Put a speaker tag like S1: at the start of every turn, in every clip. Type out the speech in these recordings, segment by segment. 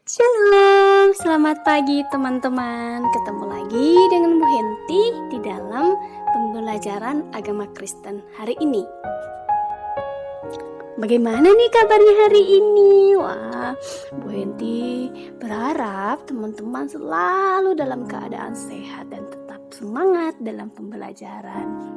S1: Shalom, selamat pagi teman-teman. Ketemu lagi dengan Bu Henti di dalam pembelajaran agama Kristen hari ini. Bagaimana nih kabarnya hari ini? Wah, Bu Henti berharap teman-teman selalu dalam keadaan sehat dan tetap semangat dalam pembelajaran.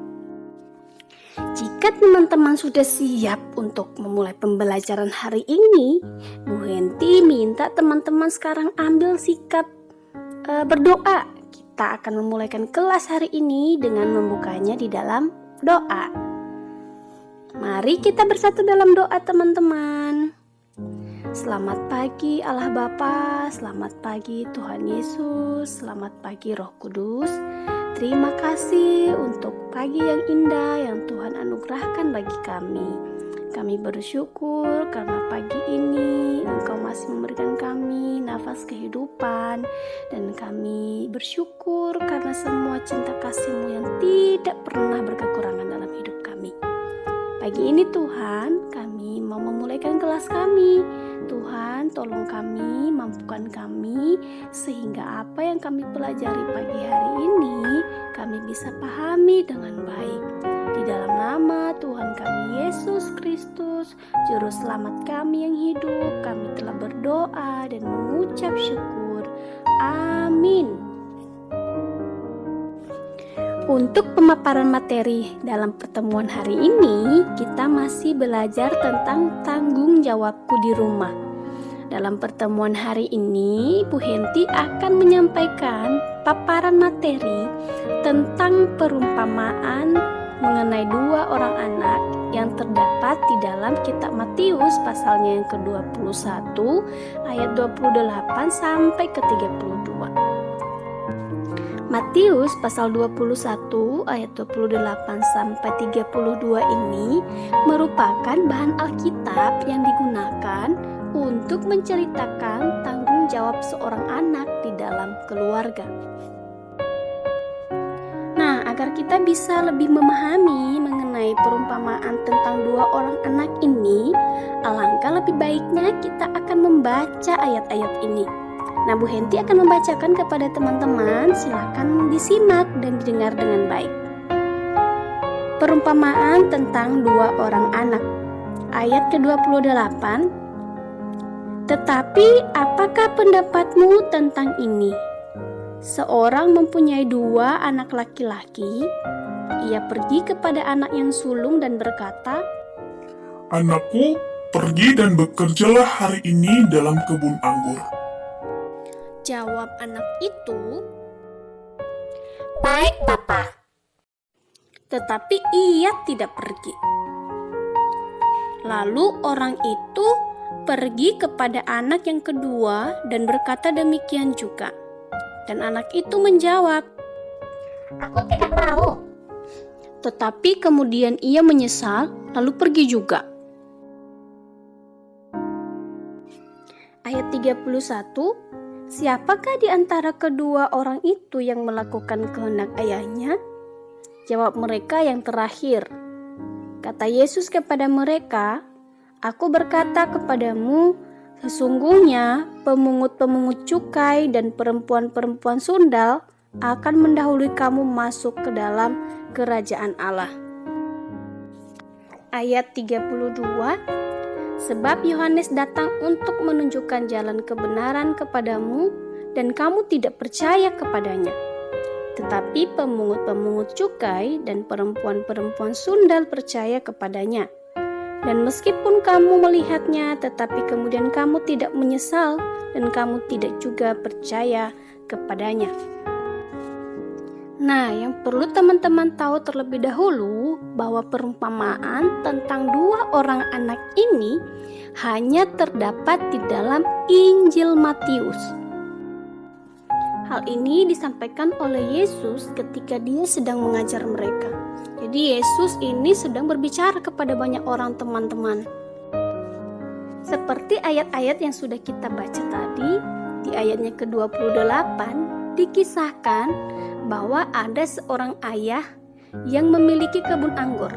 S1: Jika teman-teman sudah siap untuk memulai pembelajaran hari ini, Bu Henti minta teman-teman sekarang ambil sikap berdoa. Kita akan memulaikan kelas hari ini dengan membukanya di dalam doa. Mari kita bersatu dalam doa teman-teman. Selamat pagi Allah Bapa, selamat pagi Tuhan Yesus, selamat pagi Roh Kudus. Terima kasih untuk pagi yang indah yang Tuhan anugerahkan bagi kami. Kami bersyukur karena pagi ini Engkau masih memberikan kami nafas kehidupan. Dan kami bersyukur karena semua cinta kasih-Mu yang tidak pernah berkekurangan dalam hidup kami. Pagi ini Tuhan, kami mau memulaikan kelas kami. Tuhan, tolong kami, mampukan kami, sehingga apa yang kami pelajari pagi hari ini, kami bisa pahami dengan baik. Di dalam nama Tuhan kami Yesus Kristus, Juru Selamat kami yang hidup, kami telah berdoa dan mengucap syukur. Amin. Untuk pemaparan materi dalam pertemuan hari ini, kita masih belajar tentang tanggung jawabku di rumah. Dalam pertemuan hari ini, Bu Henti akan menyampaikan paparan materi tentang perumpamaan mengenai dua orang anak yang terdapat di dalam kitab Matius pasalnya yang ke-21 ayat 28 sampai ke-32. Matius pasal 21 ayat 28 sampai 32 ini merupakan bahan Alkitab yang digunakan untuk menceritakan tanggung jawab seorang anak di dalam keluarga. Nah, agar kita bisa lebih memahami mengenai perumpamaan tentang dua orang anak ini, alangkah lebih baiknya kita akan membaca ayat-ayat ini. Nah, Bu Henti akan membacakan kepada teman-teman, silakan disimak dan didengar dengan baik. Perumpamaan tentang dua orang anak. Ayat ke-28. Tetapi apakah pendapatmu tentang ini? Seorang mempunyai dua anak laki-laki. Ia pergi kepada anak yang sulung dan berkata,
S2: "Anakku, pergi dan bekerjalah hari ini dalam kebun anggur."
S1: Jawab anak itu,
S3: "Baik, Bapak."
S1: Tetapi ia tidak pergi. Lalu orang itu pergi kepada anak yang kedua dan berkata demikian juga. Dan anak itu menjawab,
S3: "Aku tidak mau."
S1: Tetapi kemudian ia menyesal lalu pergi juga. Ayat 31. Siapakah di antara kedua orang itu yang melakukan kehendak ayahnya? Jawab mereka yang terakhir. Kata Yesus kepada mereka, "Aku berkata kepadamu, sesungguhnya pemungut-pemungut cukai dan perempuan-perempuan sundal akan mendahului kamu masuk ke dalam kerajaan Allah." Ayat 32. Sebab Yohanes datang untuk menunjukkan jalan kebenaran kepadamu dan kamu tidak percaya kepadanya. Tetapi pemungut-pemungut cukai dan perempuan-perempuan sundal percaya kepadanya. Dan meskipun kamu melihatnya, tetapi kemudian kamu tidak menyesal dan kamu tidak juga percaya kepadanya. Nah, yang perlu teman-teman tahu terlebih dahulu bahwa perumpamaan tentang dua orang anak ini hanya terdapat di dalam Injil Matius. Hal ini disampaikan oleh Yesus ketika dia sedang mengajar mereka. Jadi Yesus ini sedang berbicara kepada banyak orang teman-teman. Seperti ayat-ayat yang sudah kita baca tadi, di ayatnya ke-28 dikisahkan bahwa ada seorang ayah yang memiliki kebun anggur.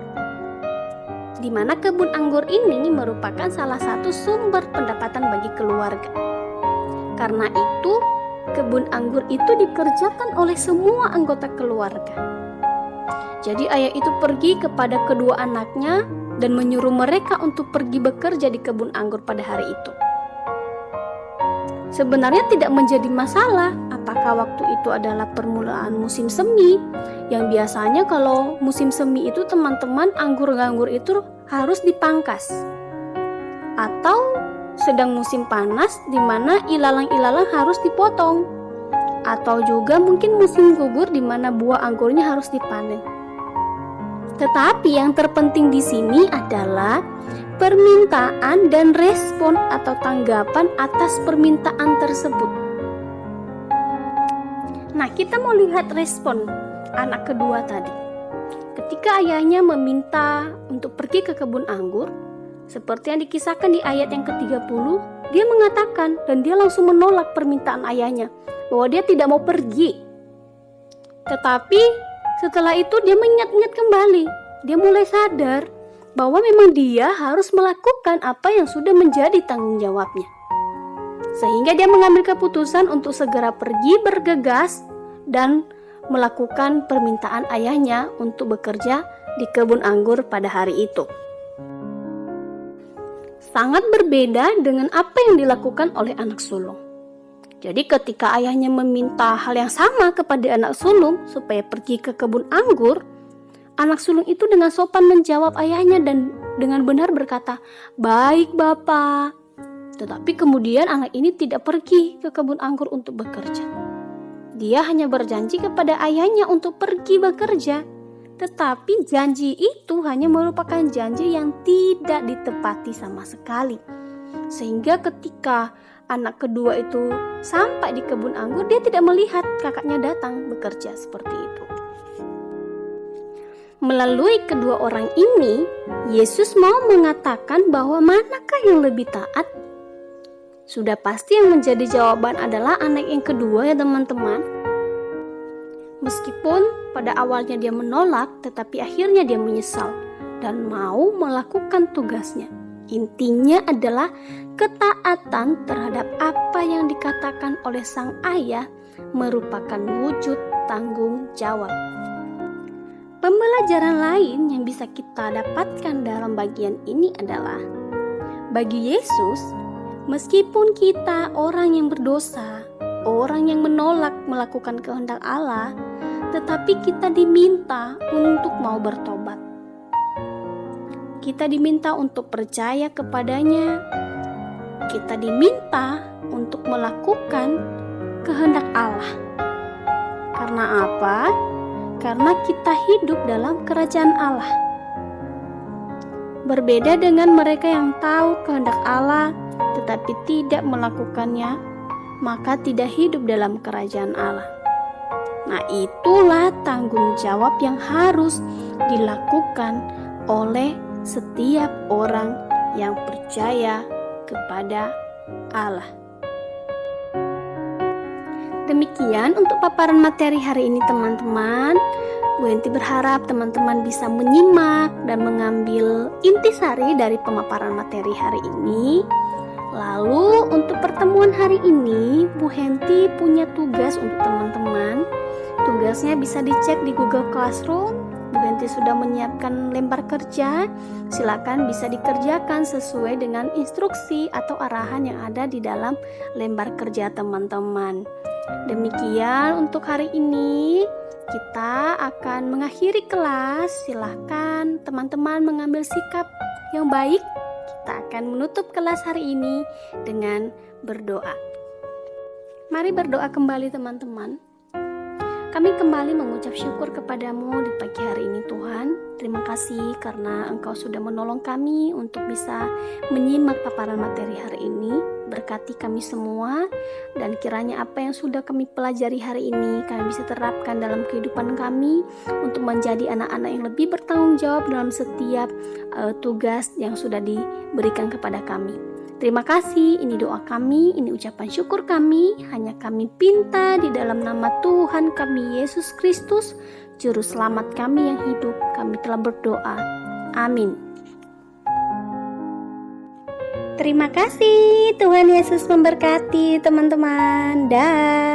S1: Di mana kebun anggur ini merupakan salah satu sumber pendapatan bagi keluarga. Karena itu, kebun anggur itu dikerjakan oleh semua anggota keluarga. Jadi ayah itu pergi kepada kedua anaknya dan menyuruh mereka untuk pergi bekerja di kebun anggur pada hari itu. Sebenarnya tidak menjadi masalah apakah waktu itu adalah permulaan musim semi, yang biasanya kalau musim semi itu teman-teman anggur-anggur itu harus dipangkas, atau sedang musim panas di mana ilalang-ilalang harus dipotong, atau juga mungkin musim gugur di mana buah anggurnya harus dipanen. Tetapi yang terpenting di sini adalah permintaan dan respon atau tanggapan atas permintaan tersebut. Nah, kita mau lihat respon anak kedua tadi. Ketika ayahnya meminta untuk pergi ke kebun anggur, seperti yang dikisahkan di ayat yang ke-30, dia mengatakan dan dia langsung menolak permintaan ayahnya bahwa dia tidak mau pergi. Tetapi setelah itu dia mengingat-ingat kembali. Dia mulai sadar bahwa memang dia harus melakukan apa yang sudah menjadi tanggung jawabnya. Sehingga dia mengambil keputusan untuk segera pergi bergegas dan melakukan permintaan ayahnya untuk bekerja di kebun anggur pada hari itu. Sangat berbeda dengan apa yang dilakukan oleh anak sulung. Jadi ketika ayahnya meminta hal yang sama kepada anak sulung supaya pergi ke kebun anggur, anak sulung itu dengan sopan menjawab ayahnya dan dengan benar berkata, "Baik Bapak." Tetapi kemudian anak ini tidak pergi ke kebun anggur untuk bekerja. Dia hanya berjanji kepada ayahnya untuk pergi bekerja. Tetapi janji itu hanya merupakan janji yang tidak ditepati sama sekali. Sehingga ketika anak kedua itu sampai di kebun anggur, dia tidak melihat kakaknya datang bekerja seperti itu. Melalui kedua orang ini, Yesus mau mengatakan bahwa manakah yang lebih taat? Sudah pasti yang menjadi jawaban adalah anak yang kedua ya teman-teman. Meskipun pada awalnya dia menolak, tetapi akhirnya dia menyesal dan mau melakukan tugasnya. Intinya adalah ketaatan terhadap apa yang dikatakan oleh sang ayah merupakan wujud tanggung jawab. Pembelajaran lain yang bisa kita dapatkan dalam bagian ini adalah, bagi Yesus, meskipun kita orang yang berdosa, orang yang menolak melakukan kehendak Allah, tetapi kita diminta untuk mau bertobat. Kita diminta untuk percaya kepadanya. Kita diminta untuk melakukan kehendak Allah. Karena apa? Karena kita hidup dalam kerajaan Allah. Berbeda dengan mereka yang tahu kehendak Allah tetapi tidak melakukannya, maka tidak hidup dalam kerajaan Allah. Nah, itulah tanggung jawab yang harus dilakukan oleh setiap orang yang percaya kepada Allah. Demikian untuk paparan materi hari ini teman-teman. Bu Enti berharap teman-teman bisa menyimak dan mengambil intisari dari pemaparan materi hari ini. Lalu untuk pertemuan hari ini, Bu Henti punya tugas untuk teman-teman. Tugasnya bisa dicek di Google Classroom. Bu Henti sudah menyiapkan lembar kerja. Silakan bisa dikerjakan sesuai dengan instruksi atau arahan yang ada di dalam lembar kerja teman-teman. Demikian untuk hari ini. Kita akan mengakhiri kelas. Silakan teman-teman mengambil sikap yang baik. Kita akan menutup kelas hari ini dengan berdoa. Mari berdoa kembali teman-teman. Kami kembali mengucap syukur kepadamu di pagi hari ini Tuhan. Terima kasih karena Engkau sudah menolong kami untuk bisa menyimak paparan materi hari ini. Berkati kami semua dan kiranya apa yang sudah kami pelajari hari ini kami bisa terapkan dalam kehidupan kami untuk menjadi anak-anak yang lebih bertanggung jawab dalam setiap tugas yang sudah diberikan kepada kami. Terima kasih, ini doa kami, ini ucapan syukur kami, hanya kami pinta di dalam nama Tuhan kami Yesus Kristus, Juru Selamat kami yang hidup, kami telah berdoa. Amin. Terima kasih. Tuhan Yesus memberkati teman-teman. Dah.